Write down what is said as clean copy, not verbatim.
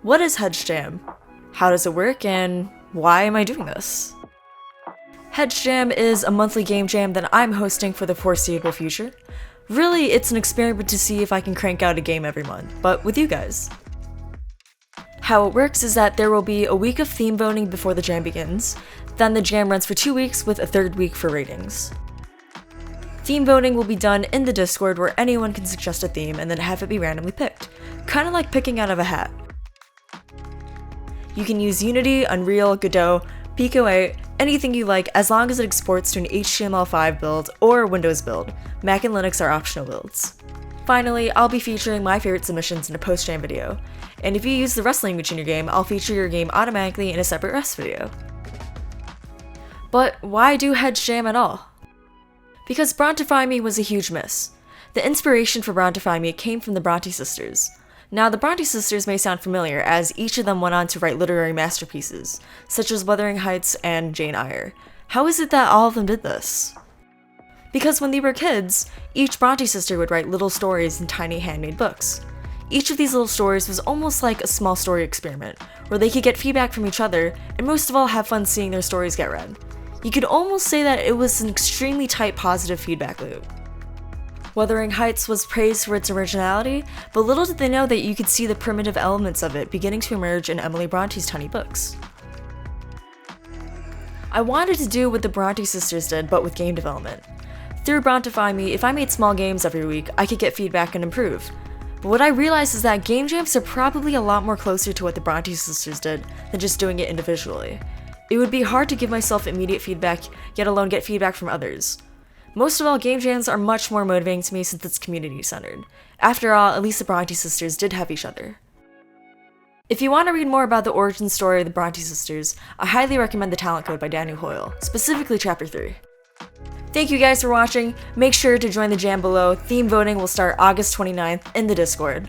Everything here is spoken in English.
What is Hedgejam? How does it work, and why am I doing this? Hedgejam is a monthly game jam that I'm hosting for the foreseeable future. Really, it's an experiment to see if I can crank out a game every month, but with you guys. How it works is that there will be a week of theme voting before the jam begins, then the jam runs for 2 weeks with a third week for ratings. Theme voting will be done in the Discord where anyone can suggest a theme and then have it be randomly picked, kinda like picking out of a hat. You can use Unity, Unreal, Godot, Pico 8, anything you like as long as it exports to an HTML5 build or Windows build. Mac and Linux are optional builds. Finally, I'll be featuring my favorite submissions in a post-jam video, and if you use the Rust language in your game, I'll feature your game automatically in a separate Rust video. But why do Hedgejam at all? Because Brontefy Me was a huge miss. The inspiration for Brontefy Me came from the Bronte Sisters. Now, the Bronte Sisters may sound familiar, as each of them went on to write literary masterpieces, such as Wuthering Heights and Jane Eyre. How is it that all of them did this? Because when they were kids, each Bronte sister would write little stories in tiny handmade books. Each of these little stories was almost like a small story experiment, where they could get feedback from each other, and most of all have fun seeing their stories get read. You could almost say that it was an extremely tight positive feedback loop. Wuthering Heights was praised for its originality, but little did they know that you could see the primitive elements of it beginning to emerge in Emily Bronte's tiny books. I wanted to do what the Bronte sisters did, but with game development. Through Brontefy Me, if I made small games every week, I could get feedback and improve. But what I realized is that game jams are probably a lot more closer to what the Bronte sisters did than just doing it individually. It would be hard to give myself immediate feedback, yet alone get feedback from others. Most of all, game jams are much more motivating to me since it's community-centered. After all, at least the Bronte sisters did have each other. If you want to read more about the origin story of the Bronte sisters, I highly recommend The Talent Code by Daniel Hoyle, specifically Chapter 3. Thank you guys for watching. Make sure to join the jam below. Theme voting will start August 29th in the Discord.